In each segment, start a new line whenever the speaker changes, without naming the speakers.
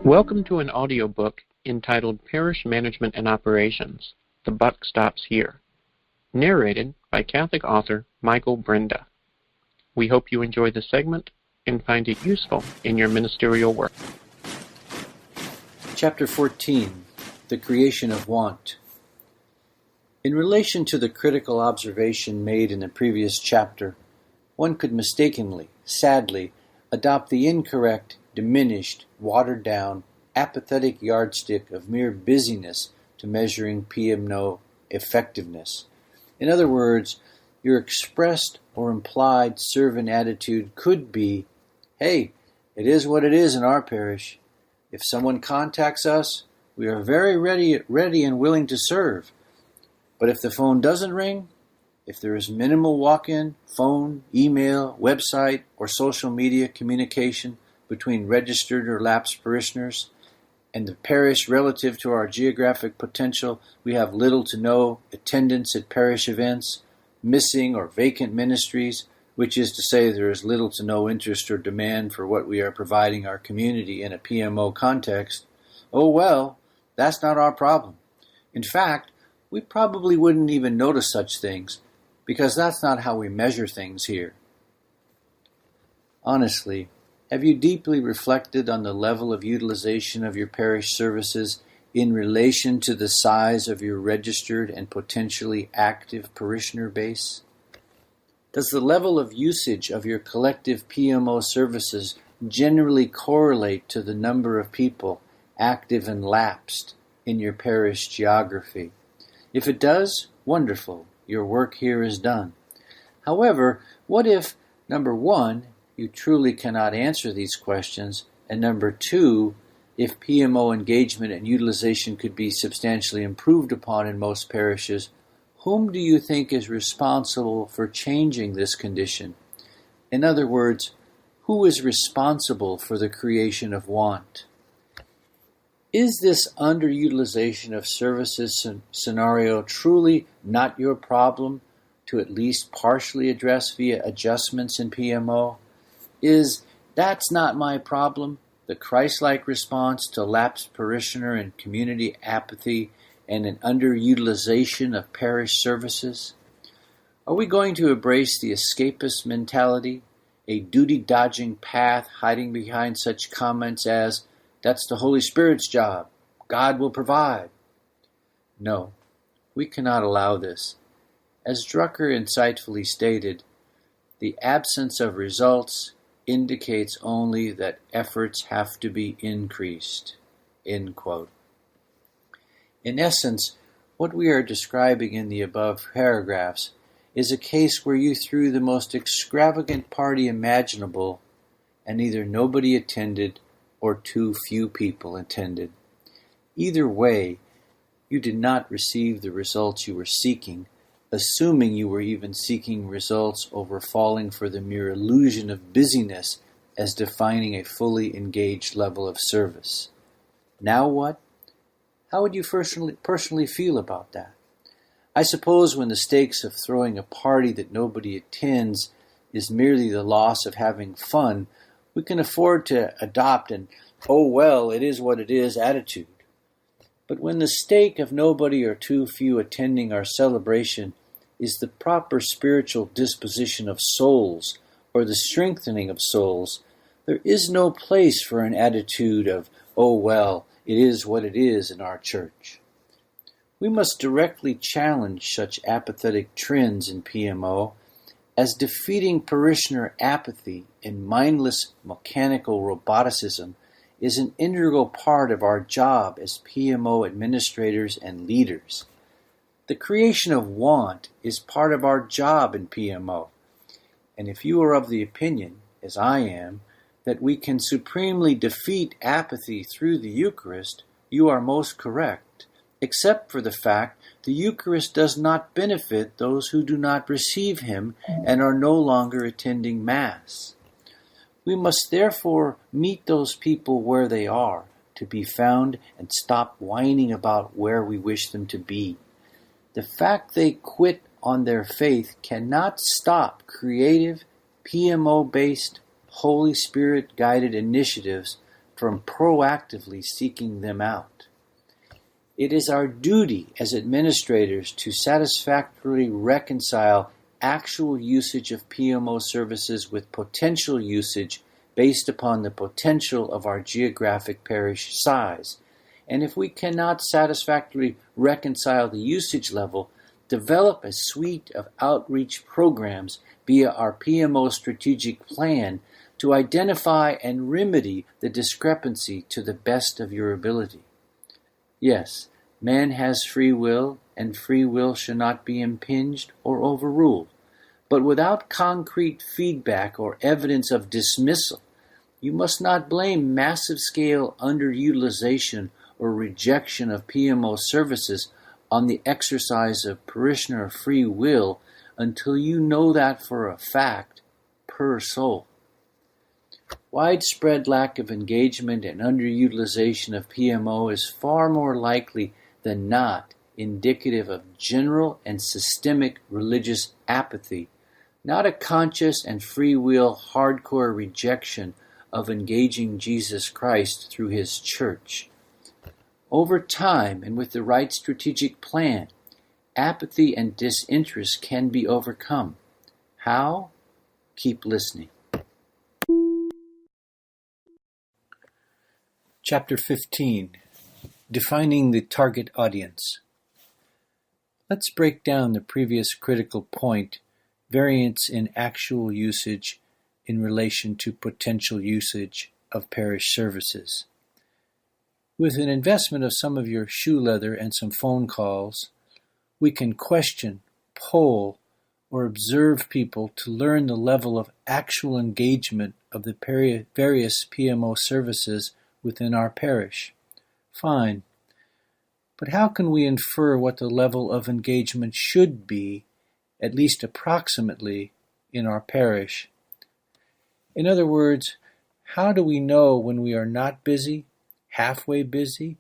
Welcome to an audiobook entitled Parish Management and Operations, The Buck Stops Here, narrated by Catholic author Michael Brinda. We hope you enjoy the segment and find it useful in your ministerial work.
Chapter 14, The Creation of Want. In relation to the critical observation made in the previous chapter, one could mistakenly, sadly, adopt the incorrect, diminished, watered-down, apathetic yardstick of mere busyness to measuring PMO effectiveness. In other words, your expressed or implied servant attitude could be, hey, it is what it is in our parish. If someone contacts us, we are very ready and willing to serve. But if the phone doesn't ring, if there is minimal walk-in, phone, email, website, or social media communication between registered or lapsed parishioners, and the parish relative to our geographic potential, we have little to no attendance at parish events, missing or vacant ministries, which is to say there is little to no interest or demand for what we are providing our community in a PMO context, oh well, that's not our problem. In fact, we probably wouldn't even notice such things, because that's not how we measure things here. Honestly, have you deeply reflected on the level of utilization of your parish services in relation to the size of your registered and potentially active parishioner base? Does the level of usage of your collective PMO services generally correlate to the number of people, active and lapsed, in your parish geography? If it does, wonderful, your work here is done. However, what if, number one, you truly cannot answer these questions, and number two, if PMO engagement and utilization could be substantially improved upon in most parishes, whom do you think is responsible for changing this condition? In other words, who is responsible for the creation of want? Is this underutilization of services scenario truly not your problem to at least partially address via adjustments in PMO? Is "that's not my problem" the Christ-like response to lapsed parishioner and community apathy and an underutilization of parish services? Are we going to embrace the escapist mentality, a duty-dodging path hiding behind such comments as, "That's the Holy Spirit's job. God will provide"? No, we cannot allow this. As Drucker insightfully stated, the absence of results indicates only that efforts have to be increased. End quote. In essence, what we are describing in the above paragraphs is a case where you threw the most extravagant party imaginable and either nobody attended or too few people attended. Either way, you did not receive the results you were seeking, assuming you were even seeking results over falling for the mere illusion of busyness as defining a fully engaged level of service. Now what? How would you personally feel about that? I suppose when the stakes of throwing a party that nobody attends is merely the loss of having fun, we can afford to adopt an "oh well, it is what it is" attitude. But when the stake of nobody or too few attending our celebration is the proper spiritual disposition of souls or the strengthening of souls, there is no place for an attitude of "oh well, it is what it is" in our church. We must directly challenge such apathetic trends in PMO as defeating parishioner apathy and mindless mechanical roboticism is an integral part of our job as PMO administrators and leaders. The creation of want is part of our job in PMO, and if you are of the opinion, as I am, that we can supremely defeat apathy through the Eucharist, you are most correct, except for the fact the Eucharist does not benefit those who do not receive Him and are no longer attending Mass. We must therefore meet those people where they are, to be found, and stop whining about where we wish them to be. The fact they quit on their faith cannot stop creative, PMO-based, Holy Spirit-guided initiatives from proactively seeking them out. It is our duty as administrators to satisfactorily reconcile actual usage of PMO services with potential usage based upon the potential of our geographic parish size. And if we cannot satisfactorily reconcile the usage level, develop a suite of outreach programs via our PMO strategic plan to identify and remedy the discrepancy to the best of your ability. Yes, man has free will, and free will should not be impinged or overruled. But without concrete feedback or evidence of dismissal, you must not blame massive-scale underutilization or rejection of PMO services on the exercise of parishioner free will until you know that for a fact per soul. Widespread lack of engagement and underutilization of PMO is far more likely than not indicative of general and systemic religious apathy, not a conscious and free will hardcore rejection of engaging Jesus Christ through His church. Over time and with the right strategic plan, apathy and disinterest can be overcome. How? Keep listening. Chapter 15. Defining the Target Audience. Let's break down the previous critical point, variance in actual usage in relation to potential usage of parish services. With an investment of some of your shoe leather and some phone calls, we can question, poll, or observe people to learn the level of actual engagement of the various PMO services within our parish. Fine. But how can we infer what the level of engagement should be, at least approximately, in our parish? In other words, how do we know when we are not busy, halfway busy,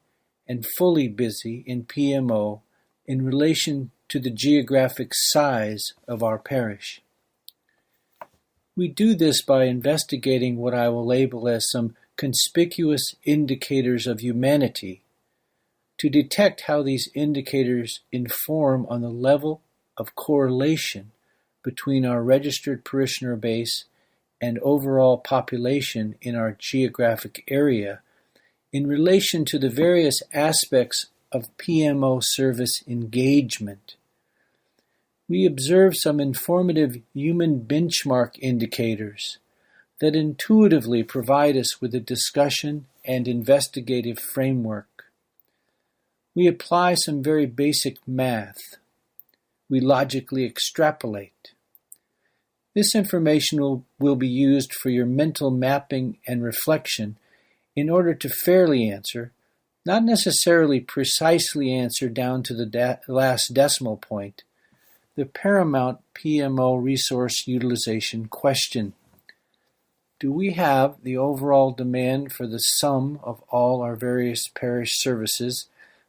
and fully busy in PMO in relation to the geographic size of our parish? We do this by investigating what I will label as some conspicuous indicators of humanity, to detect how these indicators inform on the level of correlation between our registered parishioner base and overall population in our geographic area in relation to the various aspects of PMO service engagement. We observe some informative human benchmark indicators that intuitively provide us with a discussion and investigative framework. We apply some very basic math. We logically extrapolate. This information will be used for your mental mapping and reflection in order to fairly answer, not necessarily precisely answer down to the last decimal point, the paramount PMO resource utilization question. Do we have the overall demand for the sum of all our various parish services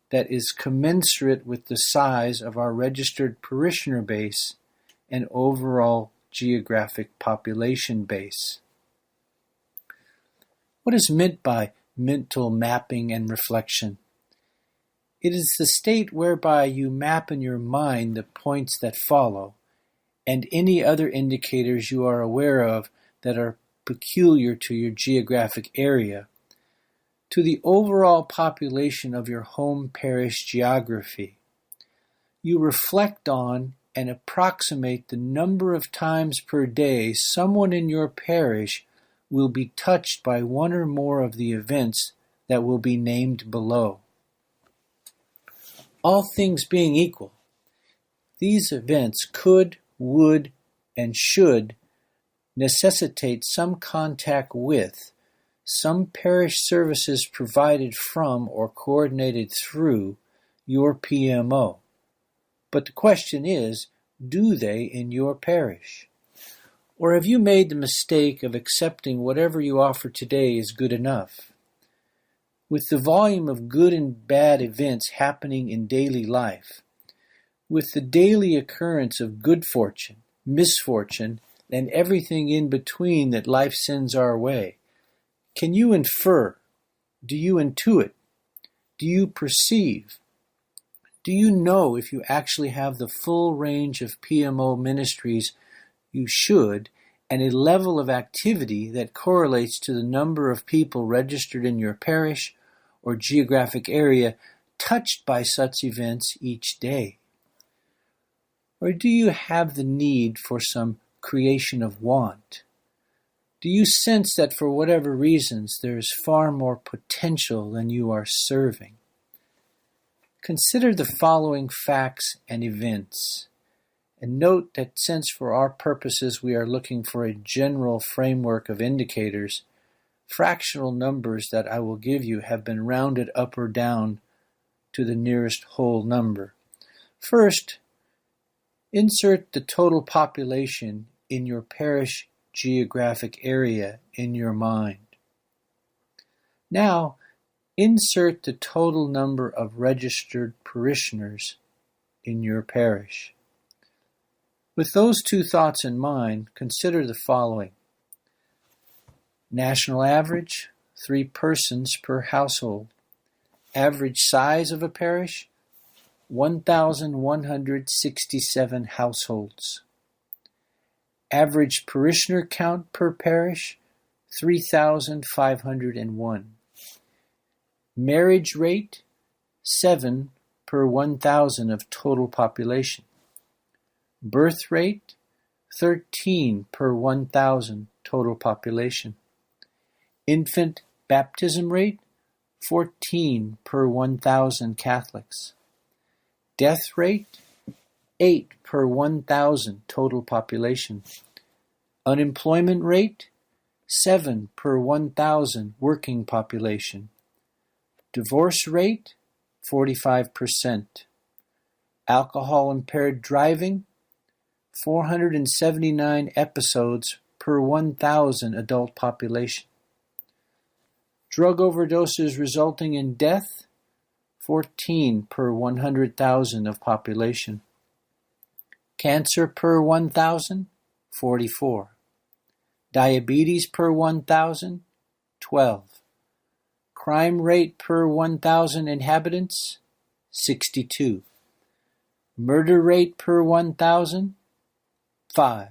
that is commensurate with the size of our registered parishioner base and overall geographic population base? What is meant by mental mapping and reflection? It is the state whereby you map in your mind the points that follow and any other indicators you are aware of that are peculiar to your geographic area, to the overall population of your home parish geography. You reflect on and approximate the number of times per day someone in your parish will be touched by one or more of the events that will be named below. All things being equal, these events could, would, and should necessitate some contact with, some parish services provided from or coordinated through your PMO. But the question is, do they in your parish? Or have you made the mistake of accepting whatever you offer today is good enough? With the volume of good and bad events happening in daily life, with the daily occurrence of good fortune, misfortune, and everything in between that life sends our way, can you infer Do you intuit? Do you perceive? Do you know if you actually have the full range of PMO ministries you should, and a level of activity that correlates to the number of people registered in your parish or geographic area touched by such events each day? Or do you have the need for some creation of want? Do you sense that for whatever reasons there is far more potential than you are serving? Consider the following facts and events, and note that since for our purposes we are looking for a general framework of indicators, fractional numbers that I will give you have been rounded up or down to the nearest whole number. First, insert the total population in your parish geographic area in your mind. Now, insert the total number of registered parishioners in your parish. With those two thoughts in mind, consider the following. National average, 3 persons per household. Average size of a parish, 1,167 households. Average parishioner count per parish, 3,501. Marriage rate, 7 per 1,000 of total population. Birth rate, 13 per 1,000 total population. Infant baptism rate, 14 per 1,000 Catholics. Death rate, 8 per 1,000 total population. Unemployment rate, 7 per 1,000 working population. Divorce rate, 45%. Alcohol-impaired driving, 479 episodes per 1,000 adult population. Drug overdoses resulting in death, 14 per 100,000 of population. Cancer per 1,000, 44. Diabetes per 1,000, 12. Crime rate per 1,000 inhabitants, 62. Murder rate per 1,000, 5.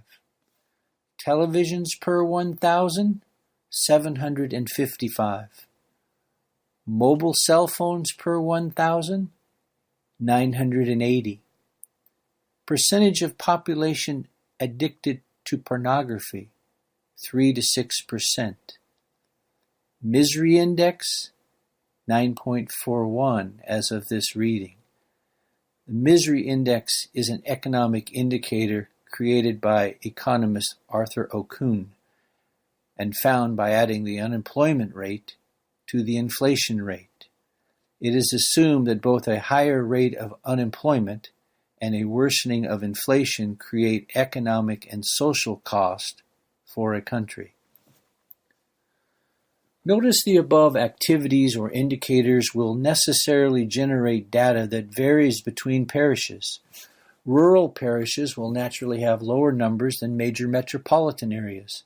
Televisions per 1,000, 755. Mobile cell phones per 1,000, 980. Percentage of population addicted to pornography, 3 to 6%. Misery index, 9.41 as of this reading. The misery index is an economic indicator created by economist Arthur Okun and found by adding the unemployment rate to the inflation rate. It is assumed that both a higher rate of unemployment and a worsening of inflation create economic and social cost for a country. Notice the above activities or indicators will necessarily generate data that varies between parishes. Rural parishes will naturally have lower numbers than major metropolitan areas.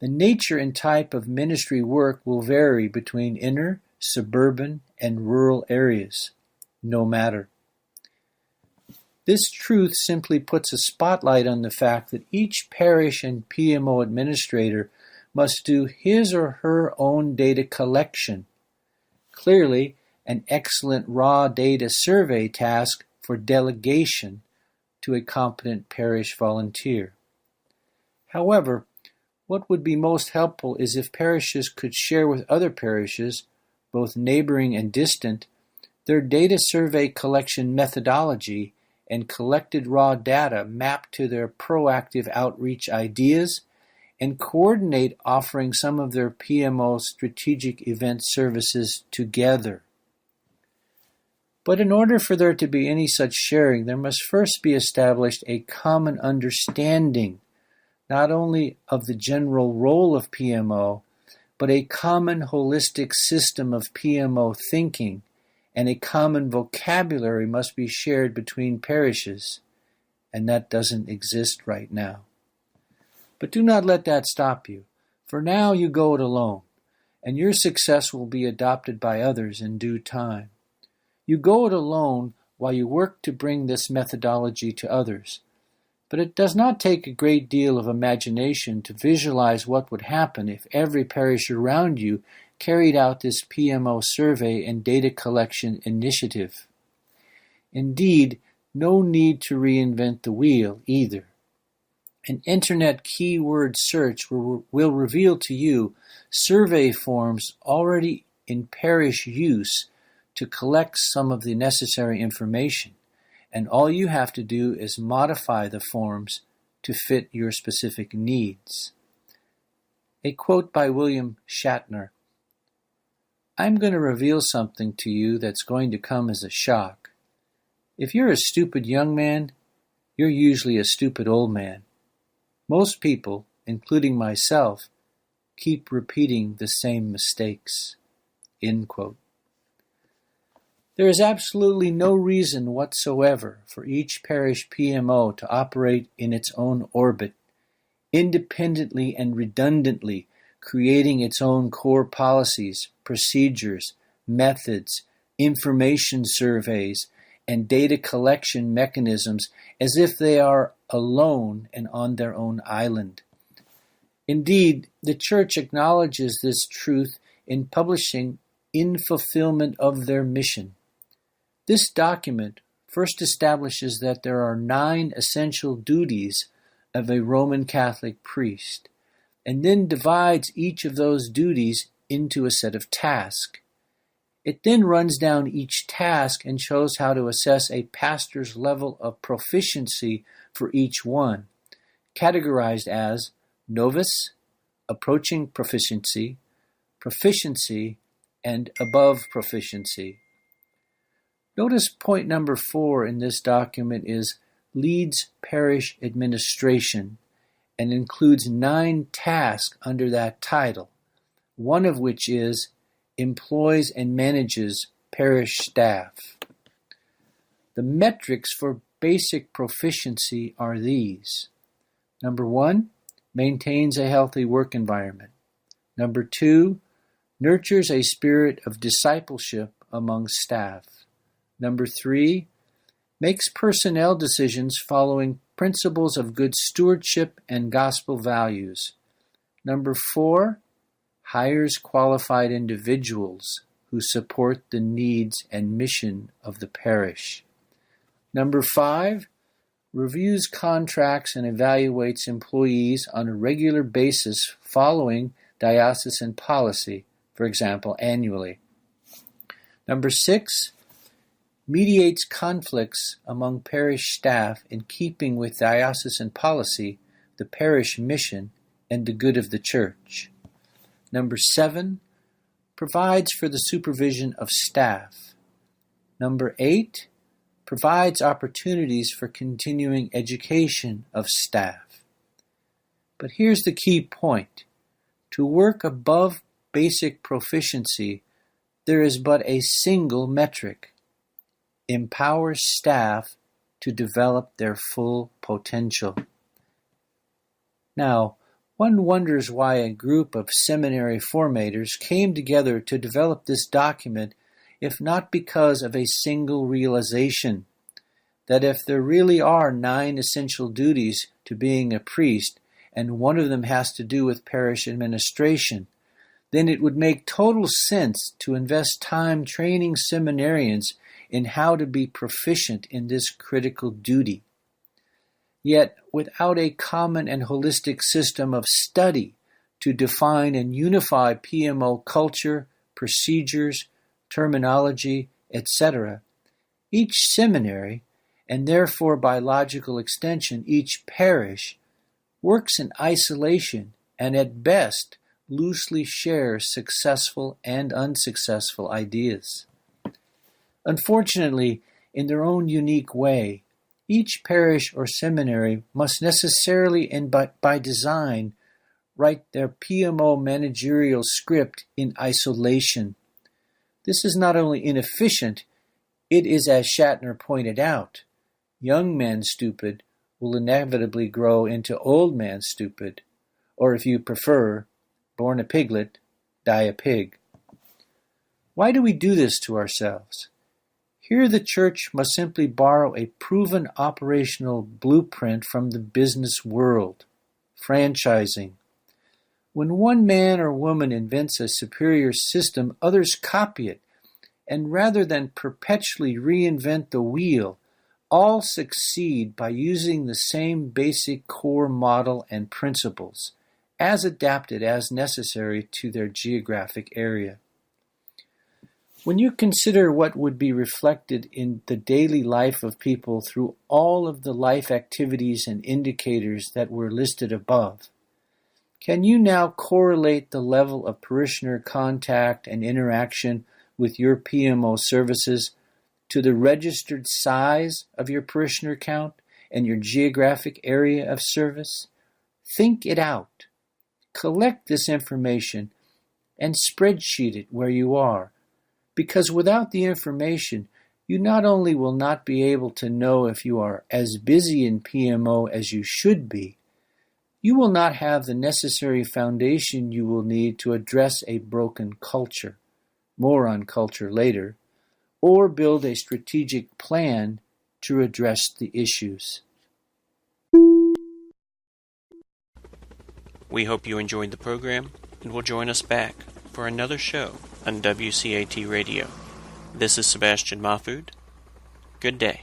The nature and type of ministry work will vary between inner, suburban, and rural areas. No matter. This truth simply puts a spotlight on the fact that each parish and PMO administrator must do his or her own data collection. Clearly, an excellent raw data survey task for delegation to a competent parish volunteer. However, what would be most helpful is if parishes could share with other parishes, both neighboring and distant, their data survey collection methodology and collected raw data mapped to their proactive outreach ideas and coordinate offering some of their PMO strategic event services together. But in order for there to be any such sharing, there must first be established a common understanding, not only of the general role of PMO, but a common holistic system of PMO thinking, and a common vocabulary must be shared between parishes, and that doesn't exist right now. But do not let that stop you. For now you go it alone, and your success will be adopted by others in due time. You go it alone while you work to bring this methodology to others. But it does not take a great deal of imagination to visualize what would happen if every parish around you carried out this PMO survey and data collection initiative. Indeed, no need to reinvent the wheel either. An internet keyword search will reveal to you survey forms already in parish use to collect some of the necessary information, and all you have to do is modify the forms to fit your specific needs. A quote by William Shatner: "I'm going to reveal something to you that's going to come as a shock. If you're a stupid young man, you're usually a stupid old man. Most people, including myself, keep repeating the same mistakes." End quote. There is absolutely no reason whatsoever for each parish PMO to operate in its own orbit, independently and redundantly, creating its own core policies, procedures, methods, information surveys, and data collection mechanisms as if they are alone and on their own island. Indeed, the Church acknowledges this truth in publishing In Fulfillment of Their Mission. This document first establishes that there are 9 essential duties of a Roman Catholic priest, and then divides each of those duties into a set of tasks. It then runs down each task and shows how to assess a pastor's level of proficiency for each one, categorized as novice, approaching proficiency, proficiency, and above proficiency. Notice point number 4 in this document is leads parish administration and includes 9 tasks under that title, one of which is employs and manages parish staff. The metrics for basic proficiency are these. Number 1, maintains a healthy work environment. Number 2, nurtures a spirit of discipleship among staff. Number 3, makes personnel decisions following principles of good stewardship and gospel values. Number 4, hires qualified individuals who support the needs and mission of the parish. Number 5, reviews contracts and evaluates employees on a regular basis following diocesan policy, for example, annually. Number 6, mediates conflicts among parish staff in keeping with diocesan policy, the parish mission, and the good of the church. Number 7, provides for the supervision of staff. Number 8, provides opportunities for continuing education of staff. But here's the key point. To work above basic proficiency, there is but a single metric: empowers staff to develop their full potential. Now, one wonders why a group of seminary formators came together to develop this document, if not because of a single realization that if there really are 9 essential duties to being a priest, and one of them has to do with parish administration, then it would make total sense to invest time training seminarians in how to be proficient in this critical duty. Yet, without a common and holistic system of study to define and unify PMO culture, procedures, terminology, etc., each seminary, and therefore by logical extension each parish, works in isolation and at best loosely shares successful and unsuccessful ideas. Unfortunately, in their own unique way, each parish or seminary must necessarily and by design write their PMO managerial script in isolation. This is not only inefficient, it is, as Shatner pointed out, young man stupid will inevitably grow into old man stupid, or if you prefer, born a piglet, die a pig. Why do we do this to ourselves? Here the Church must simply borrow a proven operational blueprint from the business world: franchising. When one man or woman invents a superior system, others copy it, and rather than perpetually reinvent the wheel, all succeed by using the same basic core model and principles, as adapted as necessary to their geographic area. When you consider what would be reflected in the daily life of people through all of the life activities and indicators that were listed above, can you now correlate the level of parishioner contact and interaction with your PMO services to the registered size of your parishioner count and your geographic area of service? Think it out. Collect this information and spreadsheet it where you are, because without the information, you not only will not be able to know if you are as busy in PMO as you should be, you will not have the necessary foundation you will need to address a broken culture, more on culture later, or build a strategic plan to address the issues.
We hope you enjoyed the program and will join us back for another show on WCAT Radio. This is Sebastian Mahfood. Good day.